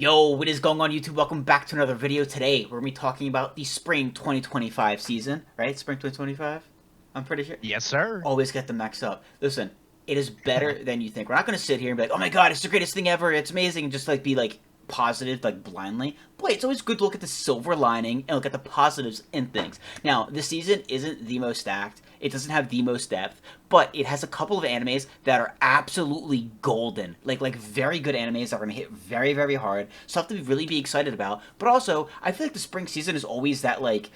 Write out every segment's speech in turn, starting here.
Yo, what is going on YouTube? Welcome back to another video. Today, we're going to be talking about the Spring 2025 season, right? Spring 2025? I'm pretty sure. Yes, sir. Always get them mixed up. Listen, it is better than you think. We're not going to sit here and be like, oh my god, it's the greatest thing ever, it's amazing, and just like be like positive, like blindly. Boy, it's always good to look at the silver lining and look at the positives in things. Now, this season isn't the most stacked. It doesn't have the most depth, but it has a couple of animes that are absolutely golden. Like very good animes that are going to hit very, very hard. Stuff to really be excited about. But also, I feel like the spring season is always that like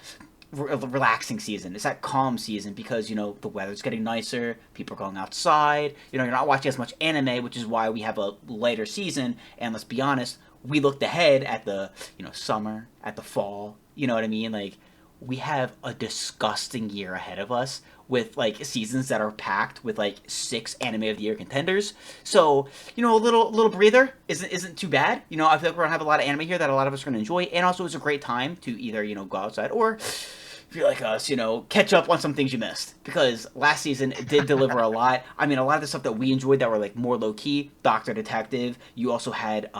relaxing season. It's that calm season because, the weather's getting nicer, people are going outside, you're not watching as much anime, which is why we have a lighter season. And let's be honest, we looked ahead at the, summer, at the fall, you know what I mean? Like, we have a disgusting year ahead of us with like seasons that are packed with like 6 anime of the year contenders. So, a little breather isn't too bad. I feel like we're gonna have a lot of anime here that a lot of us are gonna enjoy, and also it's a great time to either, go outside or if you're like us, catch up on some things you missed. Because last season did deliver a lot. I mean, a lot of the stuff that we enjoyed that were like more low key, Doctor Detective. You also had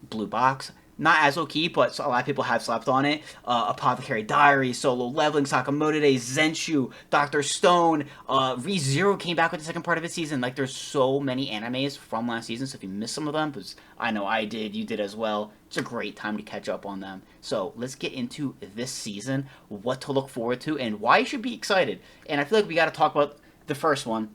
Blue Box, not as low key, but a lot of people have slept on it. Apothecary Diary, Solo Leveling, Sakamoto Days, Zenshu, Doctor Stone, ReZero came back with the second part of its season. Like, there's so many animes from last season, so if you missed some of them, because I know I did, you did as well, it's a great time to catch up on them. So let's get into this season, what to look forward to, and why you should be excited. And I feel like we got to talk about the first one.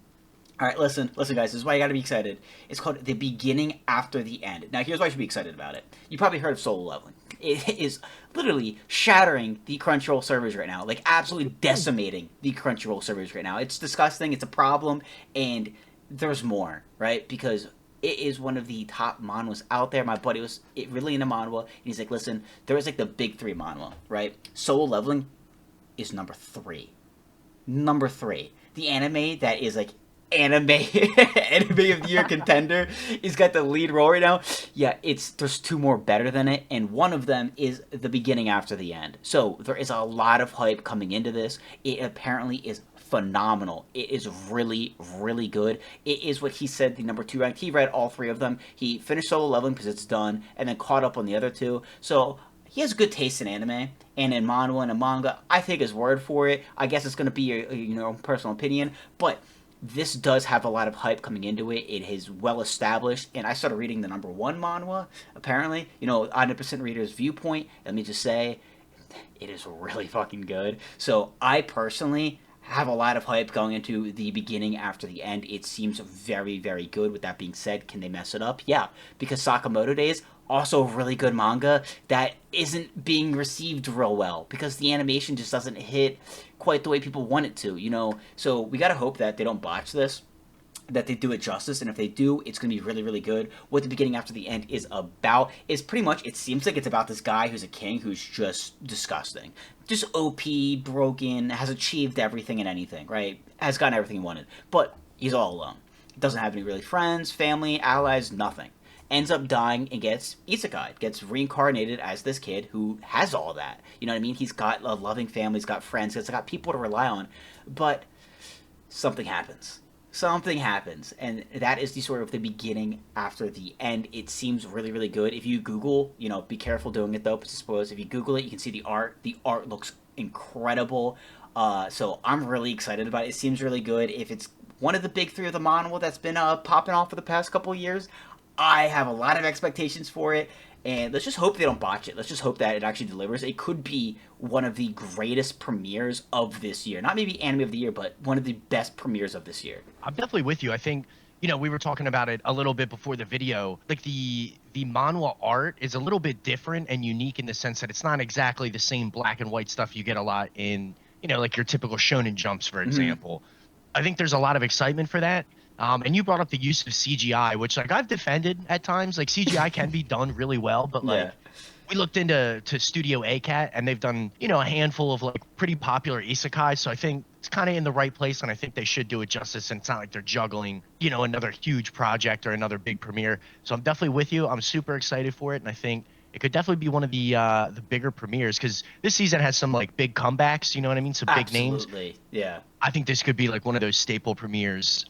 All right, listen, guys. This is why you got to be excited. It's called The Beginning After the End. Now, here's why you should be excited about it. You probably heard of Solo Leveling. It is literally shattering the Crunchyroll servers right now, like absolutely decimating the Crunchyroll servers right now. It's disgusting. It's a problem, and there's more, right? Because it is one of the top manhwas out there. My buddy was really into manhwa, and he's like, listen, there is like the big 3 manhwa, right? Solo Leveling is number 3. Number 3. The anime that is like anime anime of the year contender. He's got the lead role right now. Yeah, there's 2 more better than it, and one of them is The Beginning After the End. So there is a lot of hype coming into this. It apparently is phenomenal. It is really, really good. It is what he said, the number 2 ranked. He read all 3 of them. He finished Solo Leveling because it's done, and then caught up on the other 2. So he has good taste in anime and in manhwa and in manga. I take his word for it. I guess it's going to be your own personal opinion, but this does have a lot of hype coming into it. It is well established, and I started reading the number 1 manhwa, apparently. 100% reader's viewpoint. Let me just say, it is really fucking good. So I personally have a lot of hype going into The Beginning After the End. It seems very, very good. With that being said, can they mess it up? Yeah, because Sakamoto Days, also really good manga that isn't being received real well because the animation just doesn't hit quite the way people want it to. So we gotta hope that they don't botch this, that they do it justice, and if they do, it's gonna be really, really good. What The Beginning After the End is about is pretty much, it seems like it's about this guy who's a king who's just disgusting, just OP, broken, has achieved everything and anything, right? Has gotten everything he wanted, but he's all alone. Doesn't have any really friends, family, allies, nothing. Ends up dying and gets isekai, gets reincarnated as this kid who has all that. You know what I mean? He's got a loving family, he's got friends, he's got people to rely on, but something happens. Something happens, and that is the sort of the beginning after the end. It seems really, really good. If you Google, be careful doing it though, but suppose if you Google it, you can see the art. The art looks incredible. So I'm really excited about it. It seems really good. If it's one of the big 3 of the manhwa that's been popping off for the past couple of years, I have a lot of expectations for it, and let's just hope they don't botch it. Let's just hope that it actually delivers. It could be one of the greatest premieres of this year. Not maybe anime of the year, but one of the best premieres of this year. I'm definitely with you. I think, we were talking about it a little bit before the video. Like the manhwa art is a little bit different and unique in the sense that it's not exactly the same black and white stuff you get a lot in, like your typical shonen jumps, for example. I think there's a lot of excitement for that. And you brought up the use of CGI, which like I've defended at times. Like CGI can be done really well, but like Yeah. we looked into Studio ACAT and they've done, a handful of like pretty popular isekai. So I think it's kind of in the right place, and I think they should do it justice. And it's not like they're juggling, another huge project or another big premiere. So I'm definitely with you. I'm super excited for it, and I think it could definitely be one of the bigger premieres because this season has some like big comebacks. You know what I mean? Some big names. Absolutely. Yeah. I think this could be like one of those staple premieres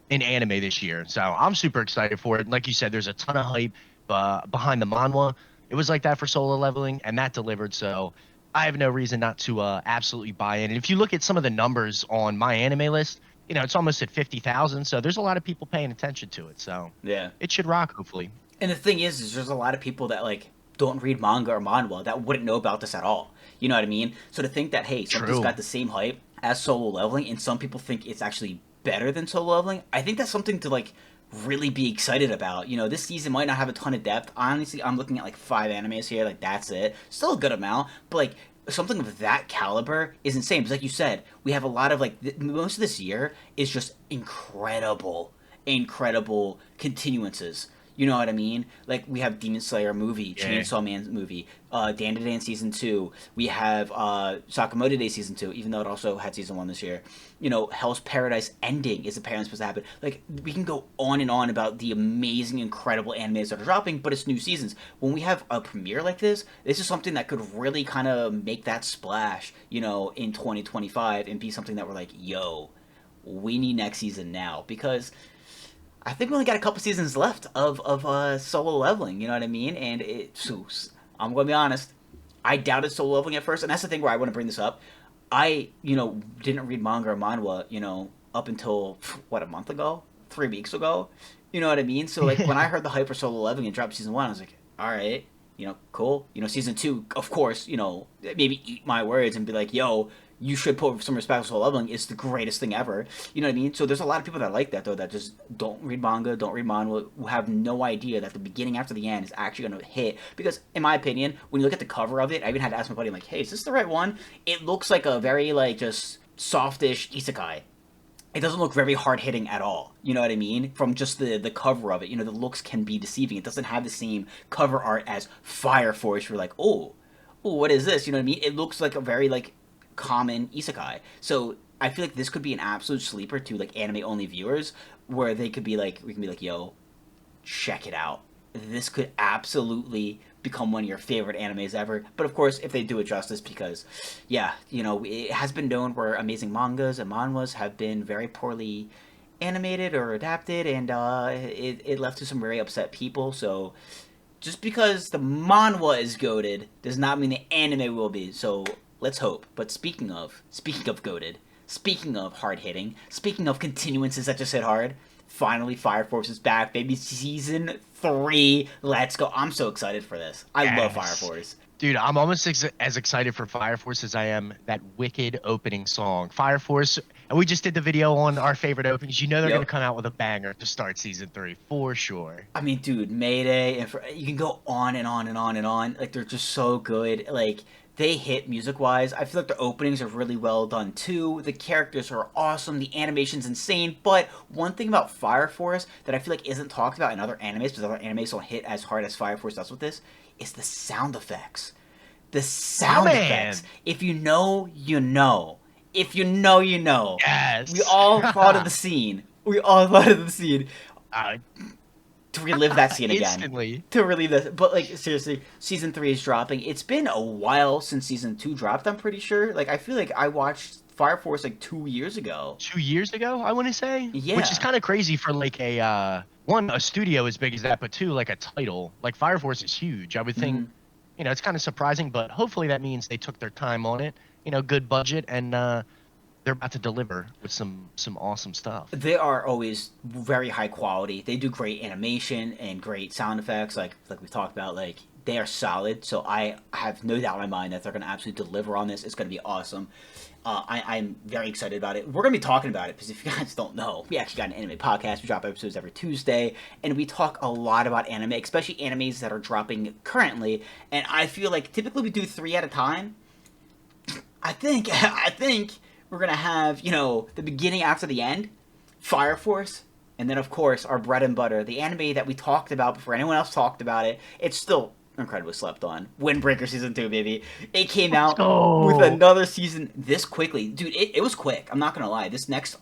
in anime this year. So I'm super excited for it. And like you said, there's a ton of hype. behind the manhwa. It was like that for Solo Leveling, and that delivered. So I have no reason not to absolutely buy in. And if you look at some of the numbers on my anime list, it's almost at 50,000. So there's a lot of people paying attention to it. So Yeah. it should rock, hopefully. And the thing is there's a lot of people that like don't read manga or manhwa that wouldn't know about this at all. You know what I mean? So to think that hey, something's True. got the same hype as Solo Leveling, and some people think it's actually better than Solo Leveling, I think that's something to like really be excited about. This season might not have a ton of depth. Honestly, I'm looking at like 5 animes here. Like that's it. Still a good amount, but like something of that caliber is insane. Because like you said, we have a lot of like most of this year is just incredible continuances. You know what I mean? Like we have Demon Slayer movie, Yeah. Chainsaw Man movie, Dan to Dan season 2. We have Sakamoto Day season 2, even though it also had season 1 this year. Hell's Paradise ending is apparently supposed to happen. Like we can go on and on about the amazing, incredible animes that are dropping, but it's new seasons. When we have a premiere like this is something that could really kind of make that splash, in 2025 and be something that we're like, yo, we need next season now because I think we only got a couple seasons left of Solo Leveling. You know what I mean? And I'm going to be honest. I doubted Solo Leveling at first, and that's the thing where I want to bring this up. I didn't read manga or manhwa up until what, a month ago, 3 weeks ago. You know what I mean? So like when I heard the hype for Solo Leveling and dropped season 1, I was like, all right, cool. Season 2, of course, maybe eat my words and be like, yo, you should put some respect on Solo Leveling. It's the greatest thing ever. You know what I mean? So there's a lot of people that like that though, that just don't read manga, don't read manhwa, who have no idea that the beginning after the end is actually going to hit. Because in my opinion, when you look at the cover of it, I even had to ask my buddy, I'm like, hey, is this the right one? It looks like a very like just softish isekai. It doesn't look very hard hitting at all. You know what I mean? From just the cover of it, the looks can be deceiving. It doesn't have the same cover art as Fire Force. You're like, oh, what is this? You know what I mean? It looks like a very like common isekai. So I feel like this could be an absolute sleeper to like anime only viewers, where they could be like, we can be like, yo, check it out. This could absolutely become one of your favorite animes ever. But of course, if they do it justice, because yeah, it has been known where amazing mangas and manhwas have been very poorly animated or adapted, and it left to some very upset people. So just because the manhwa is goaded does not mean the anime will be. So let's hope. But speaking of goaded, speaking of hard hitting, speaking of continuances that just hit hard, finally Fire Force is back, baby. Season 3, let's go. I'm so excited for this. I love Fire Yes. Force. Dude, I'm almost as excited for Fire Force as I am that wicked opening song. Fire Force, and we just did the video on our favorite openings. You know they're going to Yep. come out with a banger to start season 3, for sure. I mean, dude, Mayday, and you can go on and on and on and on. Like they're just so good. Like they hit music wise. I feel like the openings are really well done too. The characters are awesome. The animation's insane. But one thing about Fire Force that I feel like isn't talked about in other animes, because other animes don't hit as hard as Fire Force does with this, is the sound effects. The My sound man. effects. If you know, you know. If you know, you know. We Yes. all thought of the scene. We all thought of the scene uh, to relive that scene again. instantly. To relive this, but like seriously, season 3 is dropping. It's been a while since season 2 dropped. I'm pretty sure. Like I feel like I watched Fire Force like 2 years ago. 2 years ago, I want to say, which is Yeah. kind of crazy for like a studio as big as that, but two, like a title like Fire Force is huge. I would think, Mhm. it's kind of surprising, but hopefully that means they took their time on it. Good budget, and they're about to deliver with some awesome stuff. They are always very high quality. They do great animation and great sound effects, like we talked about. Like they are solid. So I have no doubt in my mind that they're going to absolutely deliver on this. It's going to be awesome. I'm very excited about it. We're going to be talking about it because if you guys don't know, we actually got an anime podcast. We drop episodes every Tuesday, and we talk a lot about anime, especially animes that are dropping currently. And I feel like typically we do 3 at a time. I think we're gonna have the beginning after the end, Fire Force, and then of course our bread and butter, the anime that we talked about before anyone else talked about it. It's still incredibly slept on. WindBreaker season 2, baby. It came out with Oh, another season this quickly, dude. It was quick. I'm not gonna lie. This next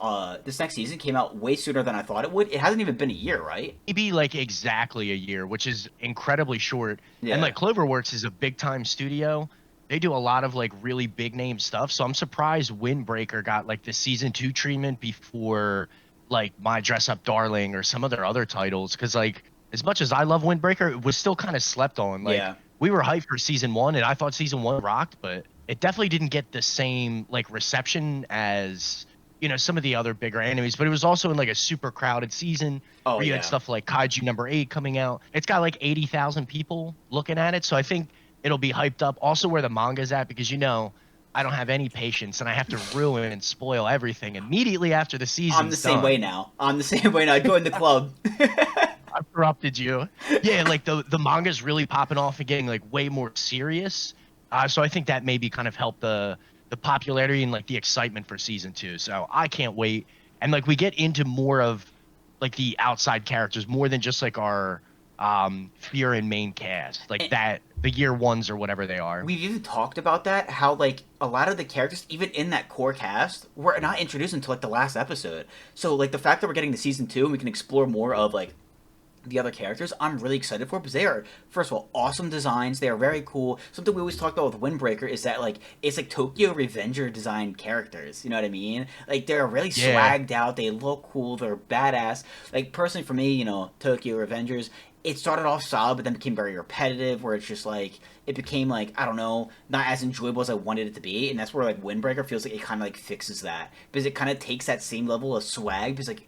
season came out way sooner than I thought it would. It hasn't even been a year, right? maybe like exactly a year, which is incredibly short. And Yeah. like Cloverworks is a big time studio. They do a lot of like really big name stuff. So I'm surprised Windbreaker got like the season 2 treatment before like My Dress Up Darling or some of their other titles. Cause like as much as I love Windbreaker, it was still kind of slept on. Like Yeah. we were hyped for season one, and I thought season one rocked, but it definitely didn't get the same like reception as some of the other bigger animes. But it was also in like a super crowded season Oh where you had yeah. stuff like Kaiju number 8 coming out. It's got like 80,000 people looking at it, so I think it'll be hyped up. Also, where the manga's at, because I don't have any patience, and I have to ruin and spoil everything immediately after the I'm the season's same way done. now. I'm the same way now. Join the club. I've corrupted you. Yeah, like the manga's really popping off and getting like way more serious. So I think that maybe kind of helped the popularity and like the excitement for season two. So I can't wait. And like we get into more of like the outside characters, more than just like our fear and main cast, like And that the year ones or whatever they are. we've even talked about that, how like a lot of the characters, even in that core cast, were not introduced until like the last episode. So like the fact that we're getting to season two and we can explore more of like the other characters, I'm really excited for, because they are, first of all, awesome designs. They are very cool. Something we always talk about with Windbreaker is that like it's like Tokyo Revenger designed characters. You know what I mean? Like they're really Yeah. swagged out. They look cool. They're badass. Like personally for me, Tokyo Revengers, it started off solid, but then became very repetitive. Where it's just like it became like, I don't know, not as enjoyable as I wanted it to be, and that's where like Windbreaker feels like it kind of like fixes that, because it kind of takes that same level of swag, because like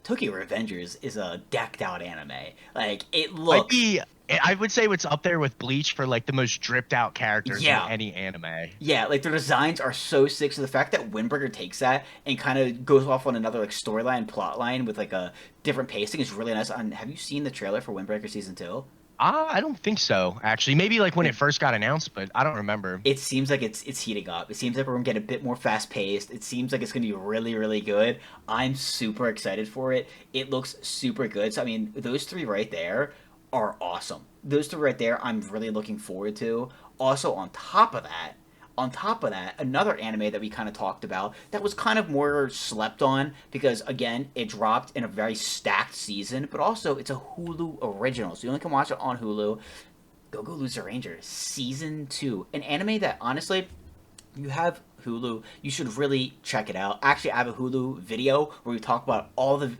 Tokyo Revengers is a decked out anime. Like it Might looks, be I would say it's up there with Bleach for like the most dripped out characters in yeah, any anime. yeah. Like their designs are so sick. So the fact that Windbreaker takes that and kind of goes off on another like storyline plot line with like a different pacing is really nice. And have you seen the trailer for Windbreaker season two? I don't think so, actually. Maybe like when it It first got announced, but I don't remember. it seems like it's heating up. It seems like we're gonna get a bit more fast paced. It seems like it's gonna be really really good. I'm super excited for it. It looks super good. So I mean, those three right there are awesome. Those three right there, I'm really looking forward to. Also, on top of that, another anime that we kind of talked about that was kind of more slept on, because again, it dropped in a very stacked season, but also it's a Hulu original, so you only can watch it on Hulu. Go Go Loser Ranger season two, an anime that honestly, you have Hulu, you should really check it out. Actually, I have a Hulu video where we talk about all the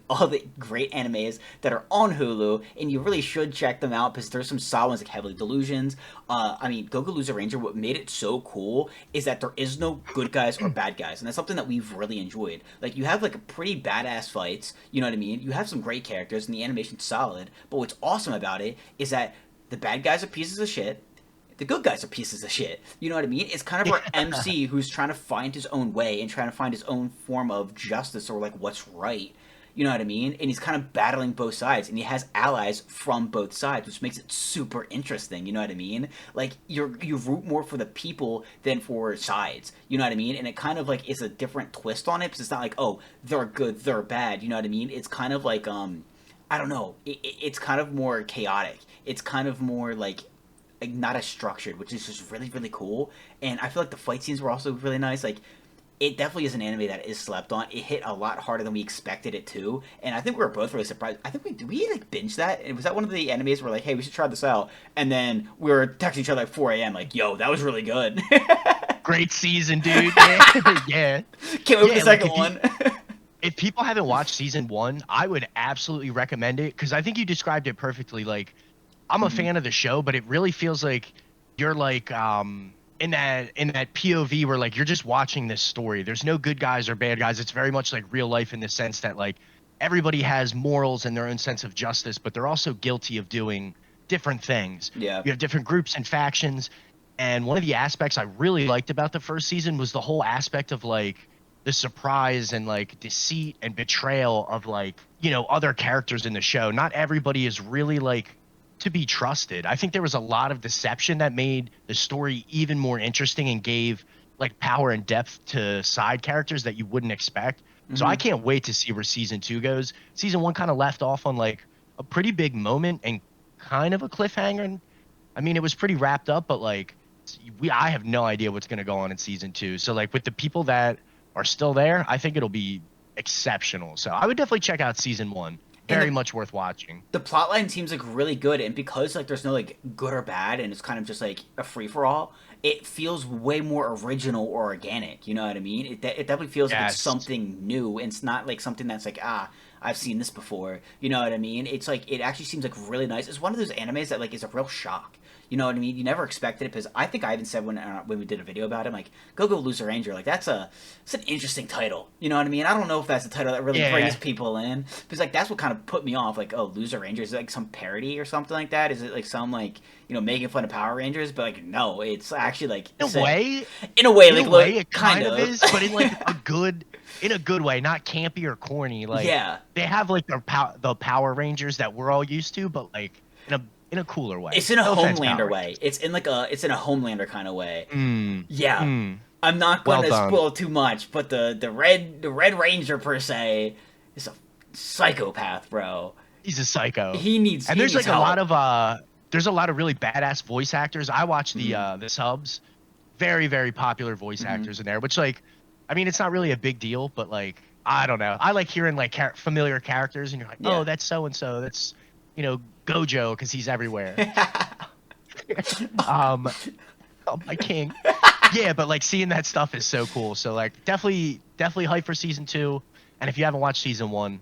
great animes that are on Hulu, and you really should check them out, because there's some solid ones like Heavily Delusions. I mean, Go Go Loser Ranger. What made it so cool is that there is no good guys or bad guys, and that's something that we've really enjoyed. Like you have like a pretty badass fights. You know what I mean? You have some great characters, and the animation's solid. But what's awesome about it is that the bad guys are pieces of shit, the good guys are pieces of shit. You know what I mean? It's kind of our MC who's trying to find his own way and trying to find his own form of justice, or like what's right. You know what I mean? And he's kind of battling both sides, and he has allies from both sides, which makes it super interesting. You know what I mean? Like you root more for the people than for sides. You know what I mean? And it kind of like is a different twist on it, because it's not like, oh, they're good, they're bad. You know what I mean? It's kind of like I don't know. It's kind of more chaotic. It's kind of more like not as structured, which is just really really cool. And I feel like the fight scenes were also really nice. Like it definitely is an anime that is slept on. It hit a lot harder than we expected it to, and I think we were both really surprised. I think we like binge that. And was that one of the animes where like, hey, we should try this out? And then we were texting each other at 4 a.m. like, yo, that was really good. Great season, dude. Yeah. Yeah. Can't wait for the Yeah, like second one. if people haven't watched season 1, I would absolutely recommend it cuz I think you described it perfectly. Like I'm a Hmm. fan of the show, but it really feels like you're like in that POV where like you're just watching this story. There's no good guys or bad guys. It's very much like real life in the sense that like everybody has morals and their own sense of justice, but they're also guilty of doing different things. Yeah. You have different groups and factions, and one of the aspects I really liked about the first season was the whole aspect of like the surprise and like deceit and betrayal of like, other characters in the show. Not everybody is really like to be trusted. I think there was a lot of deception that made the story even more interesting and gave like power and depth to side characters that you wouldn't expect. So I Hmm. can't wait to see where season 2 goes. Season 1 kind of left off on like a pretty big moment and kind of a cliffhanger. And I mean, it was pretty wrapped up, but like I have no idea what's going to go on in season 2. So like with the people that are still there, I think it'll be exceptional. So I would definitely check out season 1. And Very much worth watching. the plotline seems like really good, and because like there's no like good or bad, and it's kind of just like a free for all. It feels way more original or organic. You know what I mean? It definitely feels like it's Yes. something new, and it's not like something that's like I've seen this before. You know what I mean? It's like it actually seems like really nice. It's one of those animes that like is a real shock. You know what I mean? You never expected it because I think I even said when we did a video about it, I'm like, Go Go Loser Ranger, like it's an interesting title. You know what I mean? I don't know if that's a title that really brings Yeah. people in because like that's what kind of put me off. Like, oh, Loser Ranger, is it like some parody or something like that? Is it like some like making fun of Power Rangers? But like no, it's actually like In a sick. way, In a way, in a like way, look, it kind kind of of. is, but in like in a good way, not campy or corny. Like Yeah. they have like the Power Rangers that we're all used to, but like in a cooler way. It's in a No offense, Homelander Power way. Rangers. It's in a Homelander kind of way. Mm, Yeah. mm. I'm not Well gonna done. spoil too much, but the Red Ranger per se is a psychopath, bro. He's a psycho. He needs And he there's needs like a lot help. of there's a lot of really badass voice actors. I watch Hmm. the subs. Very, very popular voice Hmm. actors in there, which like I mean it's not really a big deal, but like I don't know. I like hearing like familiar characters and you're like, Yeah. "Oh, that's so and so. That's, Gojo cuz he's everywhere." Um oh, my king. Yeah, but like seeing that stuff is so cool. So like definitely hype for season 2. And if you haven't watched season 1,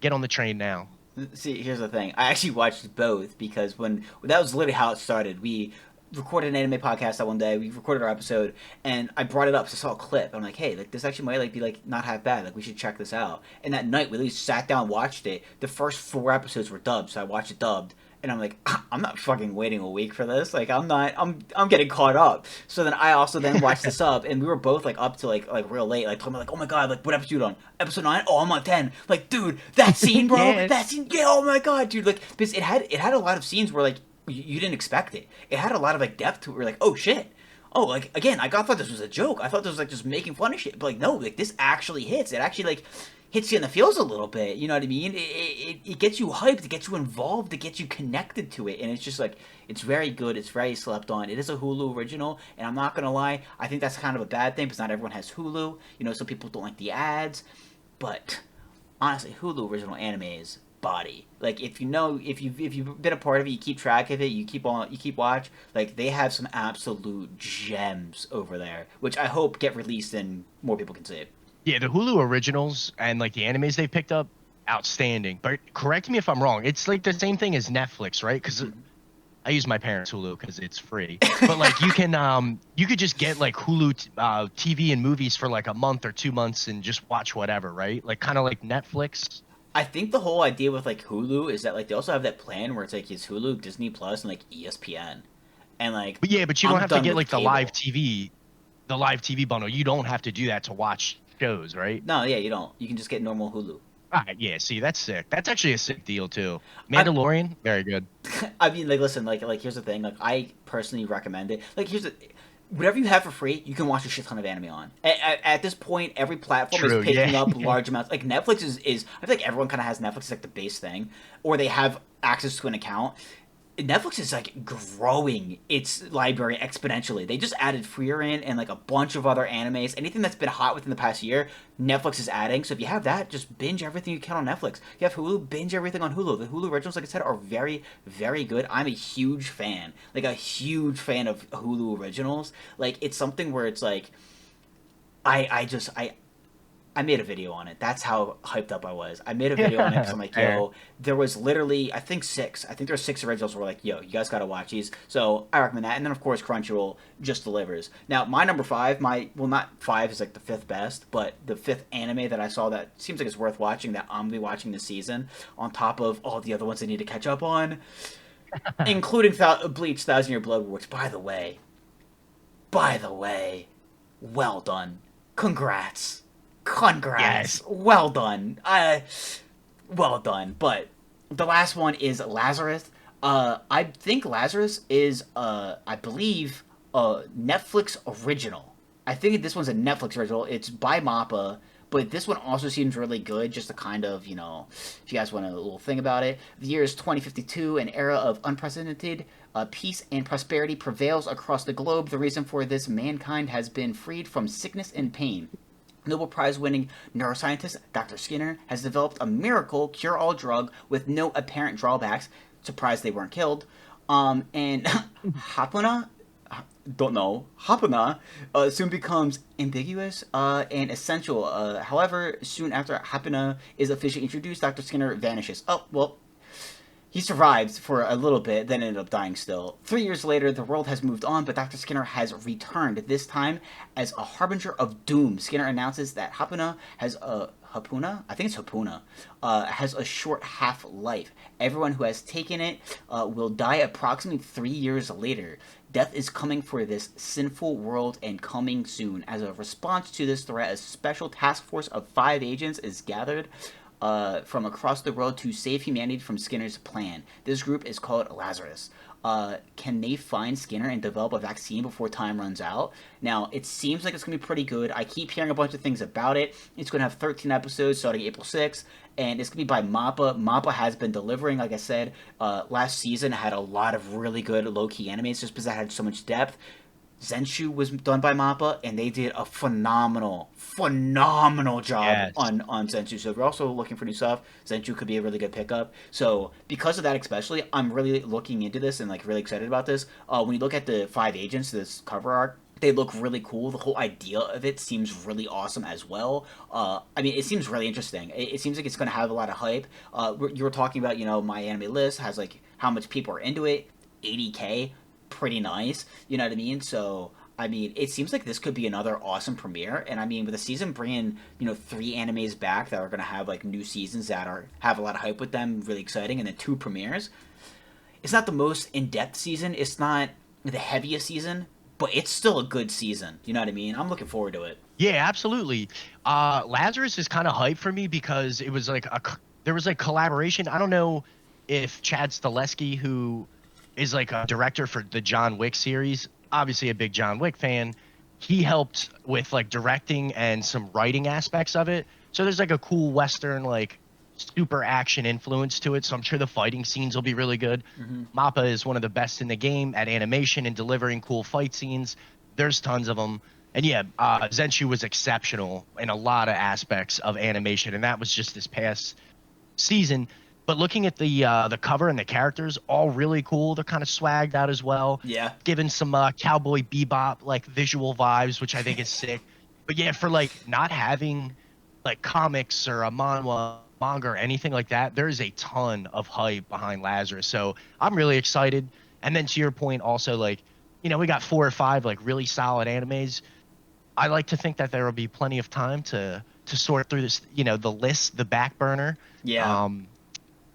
get on the train now. See, here's the thing. I actually watched both because when that was literally how it started. We recorded an anime podcast that one day. We recorded our episode, and I brought it up. So I saw a clip. I'm like, hey, like this actually might like be like not half bad. Like we should check this out. And that night we at least sat down, watched it. The first 4 episodes were dubbed, so I watched it dubbed. And I'm like, I'm not fucking waiting a week for this. Like, I'm not. I'm getting caught up. So then I also then watched the sub, and we were both like up to like real late, like talking about like, oh my god, like what episode you on? Episode 9? Oh, I'm on 10. Like, dude, that scene, bro, Yeah. that scene, yeah, oh my god, dude, like because it had a lot of scenes where like you didn't expect it. It had a lot of like depth to it. We're like, oh shit. Oh, like again, thought this was a joke. I thought this was like just making fun of shit. But like, no, like this actually hits. It actually like hits you in the feels a little bit. You know what I mean? It gets you hyped. It gets you involved. It gets you connected to it. And it's just like it's very good. It's very slept on. It is a Hulu original, and I'm not gonna lie. I think that's kind of a bad thing because not everyone has Hulu. You know, some people don't like the ads, but honestly, Hulu original animes body. Like if you've been a part of it, you keep track of it, you keep watch. Like they have some absolute gems over there, which I hope get released and more people can see it. Yeah, the Hulu originals and like the animes they picked up, outstanding. But correct me if I'm wrong. It's like the same thing as Netflix, right? Because I use my parents' Hulu because it's free. But like you could just get like Hulu TV and movies for like a month or 2 months and just watch whatever, right? Like kind of like Netflix. I think the whole idea with like Hulu is that like they also have that plan where it's like it's Hulu, Disney Plus, and like ESPN, and like But yeah, but you don't I'm have to done get with like cable. the live TV bundle. You don't have to do that to watch shows, right? No, yeah, you don't. You can just get normal Hulu. All right, yeah. See, that's sick. That's actually a sick deal too. I Mandalorian, very good. I mean, like, listen, like, here's the thing. Like, I personally recommend it. Like, whatever you have for free, you can watch a shit ton of anime on. At this point, every platform is True, picking yeah. up large amounts. Like, Netflix is I feel like everyone kind of has Netflix as, like, the base thing, or they have access to an account. Netflix is like growing its library exponentially. They just added Freer in and like a bunch of other animes. Anything that's been hot within the past year, Netflix is adding. So if you have that, just binge everything you can on Netflix. You have Hulu, binge everything on Hulu. The Hulu originals, like I said, are very, very good. I'm a huge fan, like a huge fan of Hulu originals. Like it's something where it's like I made a video on it. That's how hyped up I was. I made a video on it because I'm like, Fair. yo, there was literally, I think six. I think there were six originals where we're like, yo, you guys gotta watch these. So I recommend that. And then of course Crunchyroll just delivers. Now my number five, well not five is like the fifth best, but the fifth anime that I saw that seems like it's worth watching that I'm gonna be watching this season on top of all the other ones I need to catch up on, including Bleach, Thousand Year Blood War, which by the way, well done. Congrats. Congrats. Yes. Well done. Well done. But the last one is Lazarus. I think Lazarus is, I believe, a Netflix original. I think this one's a Netflix original. It's by Mappa, but this one also seems really good. Just to kind of, if you guys want a little thing about it. The year is 2052, an era of unprecedented peace and prosperity prevails across the globe. The reason for this, mankind has been freed from sickness and pain. Nobel Prize winning neuroscientist Dr. Skinner has developed a miracle cure all drug with no apparent drawbacks. Surprised they weren't killed. And Hapuna, don't know, Hapuna soon becomes ambiguous and essential. However, soon after Hapuna is officially introduced, Dr. Skinner vanishes. Oh, well, he survived for a little bit, then ended up dying still. 3 years later, the world has moved on, but Dr. Skinner has returned, this time as a harbinger of doom. Skinner announces that Hapuna, I think it's Hapuna, has a short half-life. Everyone who has taken it will die approximately 3 years later. Death is coming for this sinful world and coming soon. As a response to this threat, a special task force of 5 agents is gathered from across the world to save humanity from Skinner's plan. This group is called Lazarus. Can they find Skinner and develop a vaccine before time runs out? Now, it seems like it's going to be pretty good. I keep hearing a bunch of things about it. It's going to have 13 episodes starting April 6th, and it's going to be by MAPPA. MAPPA has been delivering, like I said. Last season had a lot of really good low-key animes just because it had so much depth. Zenshu was done by MAPPA, and they did a phenomenal job Yes. on Zenshu. So if you're also looking for new stuff, Zenshu could be a really good pickup. So because of that, especially, I'm really looking into this and like really excited about this. When you look at the 5 agents, this cover art, they look really cool. The whole idea of it seems really awesome as well. I mean, it seems really interesting. It seems like it's going to have a lot of hype. You were talking about, my anime list has like how much people are into it. 80K, pretty nice. You know what I mean? So I mean, it seems like this could be another awesome premiere. And I mean, with the season bringing 3 animes back that are going to have like new seasons that have a lot of hype with them, really exciting, and then 2 premieres. It's not the most in depth season. It's not the heaviest season, but it's still a good season. You know what I mean? I'm looking forward to it. Yeah, absolutely. Lazarus is kind of hype for me because it was like there was like collaboration. I don't know if Chad Stileski, who is like a director for the John Wick series, obviously a big John Wick fan, he helped with like directing and some writing aspects of it. So there's like a cool Western, like super action influence to it. So I'm sure the fighting scenes will be really good. Mappa is one of the best in the game at animation and delivering cool fight scenes. There's tons of them. And yeah, Zenshu was exceptional in a lot of aspects of animation, and that was just this past season. But looking at the cover and the characters, all really cool. They're kind of swagged out as well. Yeah. Given some Cowboy Bebop like visual vibes, which I think is sick. But yeah, for like not having like comics or a manga or anything like that, there is a ton of hype behind Lazarus. So I'm really excited. And then to your point, also like, we got 4 or 5 like really solid animes. I like to think that there will be plenty of time to sort through this, the list, the back burner. Yeah.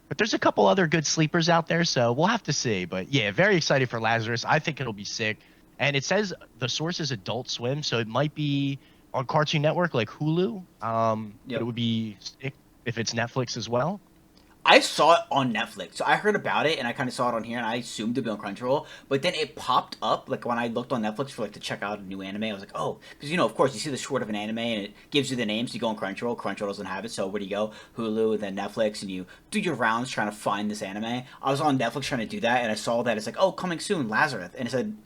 But there's a couple other good sleepers out there, so we'll have to see. But yeah, very excited for Lazarus. I think it'll be sick. And it says the source is Adult Swim, so it might be on Cartoon Network like Hulu. But Yep. it would be sick if it's Netflix as well. I saw it on Netflix. So I heard about it and I kind of saw it on here and I assumed it'd be on Crunchyroll. But then it popped up like when I looked on Netflix for like to check out a new anime. I was like, oh, because of course you see the short of an anime and it gives you the names. You go on Crunchyroll. Crunchyroll doesn't have it, so where do you go? Hulu and then Netflix, and you do your rounds trying to find this anime. I was on Netflix trying to do that and I saw that it's like, oh, coming soon, Lazarus, and it said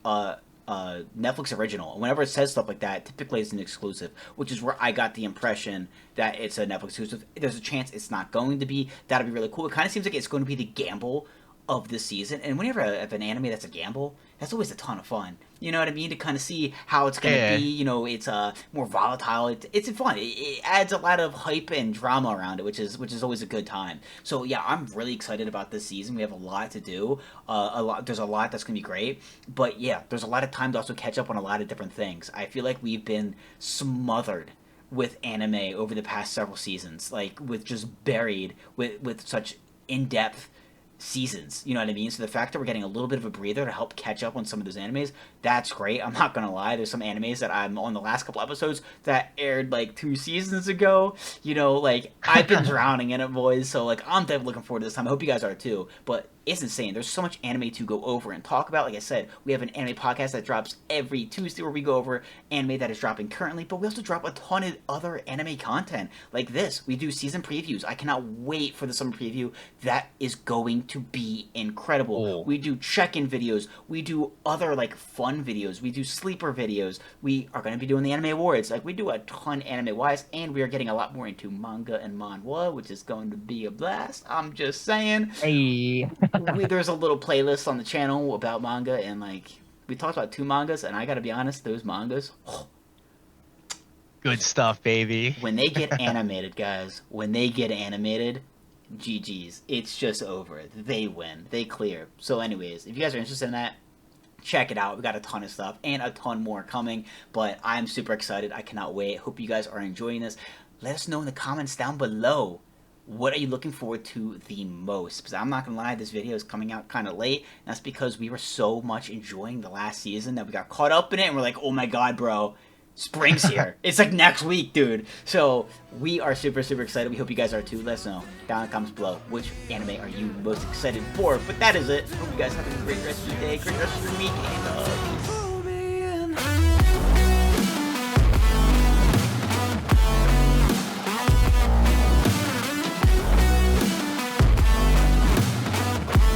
Netflix original. And whenever it says stuff like that, typically it's an exclusive, which is where I got the impression that it's a Netflix exclusive. There's a chance it's not going to be. That'd be really cool. It kind of seems like it's going to be the gamble of this season. And whenever I have an anime that's a gamble, that's always a ton of fun. You know what I mean? To kind of see how it's going to Yeah. be. It's more volatile. It's fun. It adds a lot of hype and drama around it, which is always a good time. So yeah, I'm really excited about this season. We have a lot to do. There's a lot that's going to be great. But yeah, there's a lot of time to also catch up on a lot of different things. I feel like we've been smothered with anime over the past several seasons, like with just buried with such in-depth seasons. You know what I mean? So the fact that we're getting a little bit of a breather to help catch up on some of those animes, that's great. I'm not gonna lie. There's some animes that I'm on the last couple episodes that aired like 2 seasons ago. Like I've been drowning in it, boys. So like I'm definitely looking forward to this time. I hope you guys are too. But it's insane. There's so much anime to go over and talk about. Like I said, we have an anime podcast that drops every Tuesday where we go over anime that is dropping currently, but we also drop a ton of other anime content like this. We do season previews. I cannot wait for the summer preview. That is going to be incredible. Oh. We do check-in videos. We do other like fun videos. We do sleeper videos. We are going to be doing the anime awards. Like we do a ton anime-wise, and we are getting a lot more into manga and manhwa, which is going to be a blast. I'm just saying. Hey. There's a little playlist on the channel about manga, and like we talked about 2 mangas, and I gotta be honest, those mangas, Good stuff, baby. when they get animated, guys, when they get animated, GG's. It's just over. They win. They clear. So anyways, if you guys are interested in that, check it out. We got a ton of stuff and a ton more coming, but I'm super excited. I cannot wait. Hope you guys are enjoying this. Let us know in the comments down below. What are you looking forward to the most? Because I'm not going to lie, this video is coming out kind of late. And that's because we were so much enjoying the last season that we got caught up in it. And we're like, oh my god, bro. Spring's here. It's like next week, dude. So we are super, super excited. We hope you guys are too. Let us know down in the comments below which anime are you most excited for. But that is it. Hope you guys have a great rest of your day, great rest of your week, and peace.